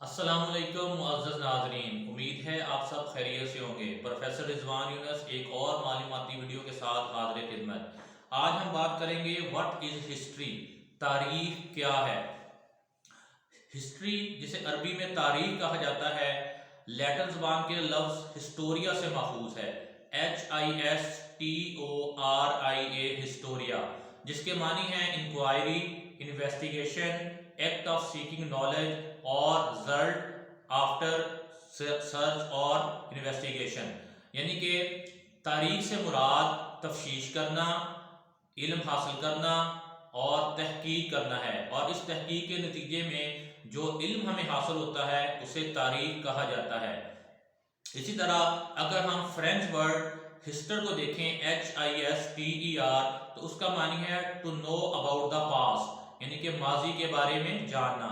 السلام علیکم معزز ناظرین، امید ہے آپ سب خیریت سے ہوں گے۔ پروفیسر رضوان یونس ایک اور معلوماتی ویڈیو کے ساتھ حاضر خدمت۔ آج ہم بات کریں گے واٹ از ہسٹری، تاریخ کیا ہے۔ ہسٹری جسے عربی میں تاریخ کہا جاتا ہے، لیٹن زبان کے لفظ ہسٹوریا سے ماخوذ ہے، HISTORIA ہسٹوریا، جس کے معنی ہیں inquiry, investigation, act of seeking knowledge اور رزلٹ آفٹر سرچ اور انویسٹیگیشن، یعنی کہ تاریخ سے مراد تفتیش کرنا، علم حاصل کرنا اور تحقیق کرنا ہے، اور اس تحقیق کے نتیجے میں جو علم ہمیں حاصل ہوتا ہے اسے تاریخ کہا جاتا ہے۔ اسی طرح اگر ہم فرینچ ورڈ ہسٹر کو دیکھیں HISTER، تو اس کا معنی ہے to know about the past, یعنی کہ ماضی کے بارے میں جاننا۔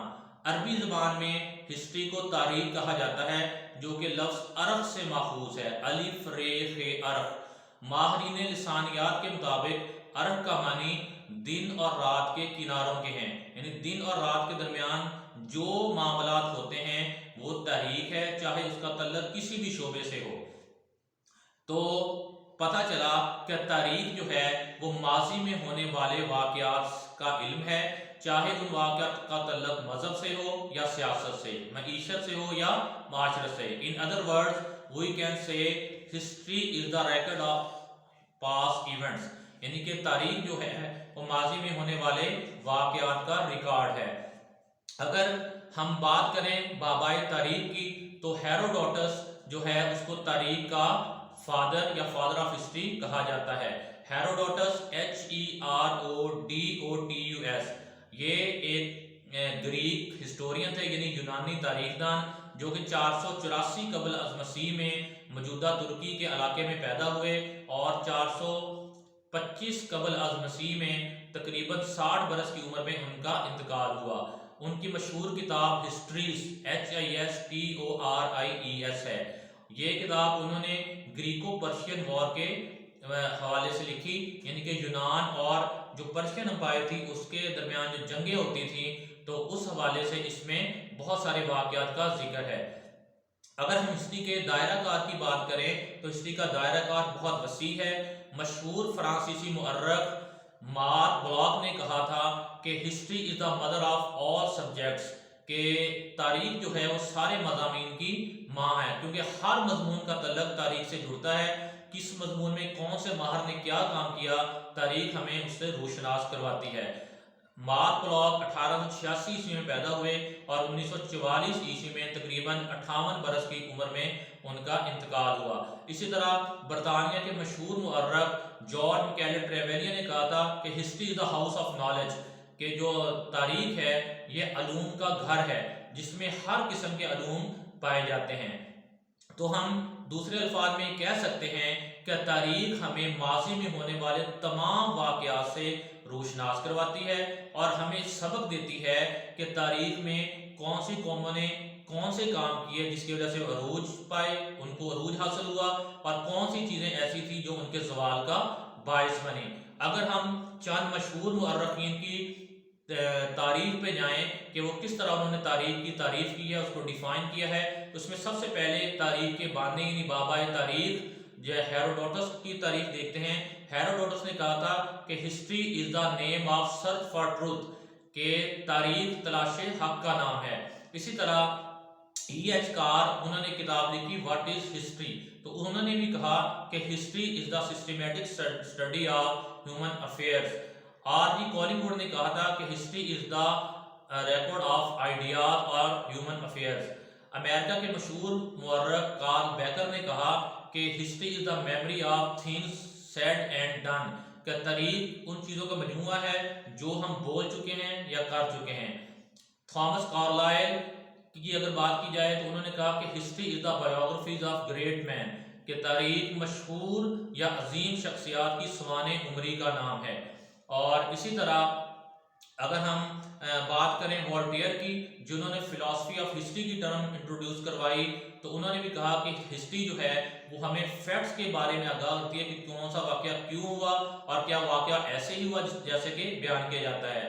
عربی زبان میں ہسٹری کو تاریخ کہا جاتا ہے، جو کہ لفظ عرق سے ماخوذ ہے، الف رے خ عرق۔ ماہرین لسانیات کے مطابق عرق کا معنی دن اور رات کے کناروں کے ہیں، یعنی دن اور رات کے درمیان جو معاملات ہوتے ہیں وہ تاریخ ہے، چاہے اس کا تعلق کسی بھی شعبے سے ہو۔ تو پتہ چلا کہ تاریخ جو ہے وہ ماضی میں ہونے والے واقعات کا علم ہے، چاہے ان واقعات کا تعلق مذہب سے ہو یا سیاست سے، معیشت سے ہو یا معاشرت سے۔ In other words we can say history is the record of past events, یعنی کہ تاریخ جو ہے وہ ماضی میں ہونے والے واقعات کا ریکارڈ ہے۔ اگر ہم بات کریں بابائے تاریخ کی، تو ہیروڈوٹس جو ہے اس کو تاریخ کا فادر یا فادر آف ہسٹری کہا جاتا ہے۔ ہیروڈوٹس HERODOTUS، یہ ایک گریک ہسٹورین تھے، یعنی یونانی تاریخ دان، جو کہ 484 قبل از مسیح میں موجودہ ترکی کے علاقے میں پیدا ہوئے، اور 425 قبل از مسیح میں تقریباً 60 برس کی عمر میں ان کا انتقال ہوا۔ ان کی مشہور کتاب ہسٹریز HISTORIES ہے۔ یہ کتاب انہوں نے گریکو پرشین وار کے حوالے سے لکھی، یعنی کہ یونان اور جو پرشین امپائر تھی اس کے درمیان جو جنگیں ہوتی تھیں، تو اس حوالے سے اس میں بہت سارے واقعات کا ذکر ہے۔ اگر ہم ہسٹری کے دائرہ کار کی بات کریں تو ہسٹری کا دائرہ کار بہت وسیع ہے۔ مشہور فرانسیسی مؤرخ مارک بلاک نے کہا تھا کہ history is the mother of all subjects, کہ تاریخ جو ہے وہ سارے مضامین کی ماں ہے، کیونکہ ہر مضمون کا تعلق تاریخ سے جڑتا ہے۔ کس مضمون میں کون سے ماہر نے کیا کام کیا، تاریخ ہمیں اس سے روشناس کرواتی ہے۔ مارک بلاک 1886 عیسوی میں پیدا ہوئے اور 1944 عیسوی میں تقریباً 58 برس کی عمر میں ان کا انتقال ہوا۔ اسی طرح برطانیہ کے مشہور مؤرخ جارج میکیلے ٹریویلین نے کہا تھا کہ history is the house of knowledge, کہ جو تاریخ ہے یہ علوم کا گھر ہے، جس میں ہر قسم کے علوم پائے جاتے ہیں۔ تو ہم دوسرے الفاظ میں کہہ سکتے ہیں کہ تاریخ ہمیں ماضی میں ہونے والے تمام واقعات سے روشناس کرواتی ہے، اور ہمیں سبق دیتی ہے کہ تاریخ میں کون سی قوموں نے کون سے کام کیے جس کی وجہ سے عروج پائے، ان کو عروج حاصل ہوا، اور کون سی چیزیں ایسی تھی جو ان کے زوال کا باعث بنی۔ اگر ہم چند مشہور مؤرخین کی تاریخ پہ جائیں کہ وہ کس طرح انہوں نے تاریخ کی تعریف کی ہے، اس کو ڈیفائن کیا ہے، اس میں سب سے پہلے تاریخ کے بانی یعنی بابائے تاریخ جو ہیروڈوٹس کی تاریخ دیکھتے ہیں۔ ہیروڈوٹس نے کہا تھا کہ history is the name of search for truth, کہ تاریخ تلاش حق کا نام ہے۔ اسی طرح EH کار انہوں نے کتاب لکھی واٹ از ہسٹری، تو انہوں نے بھی کہا کہ history is the systematic study of human affairs. RG Collingwood نے کہا تھا کہ history is the record of ideas اور ہیومن افیئرس۔ امریکہ کے مشہور مورخ کارل بیکر نے کہا کہ history is the memory of things said and done, کہ تاریخ ان چیزوں کا مجموعہ ہے جو ہم بول چکے ہیں یا کر چکے ہیں۔ تھامس کارلائل کی اگر بات کی جائے تو انہوں نے کہا کہ history is the biographies of great man, کہ تاریخ مشہور یا عظیم شخصیات کی سوانح عمری کا نام ہے۔ اور اسی طرح اگر ہم بات کریں والٹیئر کی، جنہوں نے فلسفی آف ہسٹری کی ٹرم انٹروڈیوس کروائی، تو انہوں نے بھی کہا کہ ہسٹری جو ہے وہ ہمیں فیکٹس کے بارے میں آگاہ کرتی ہے کہ کون سا واقعہ کیوں ہوا، اور کیا واقعہ ایسے ہی ہوا جیسے کہ بیان کیا جاتا ہے۔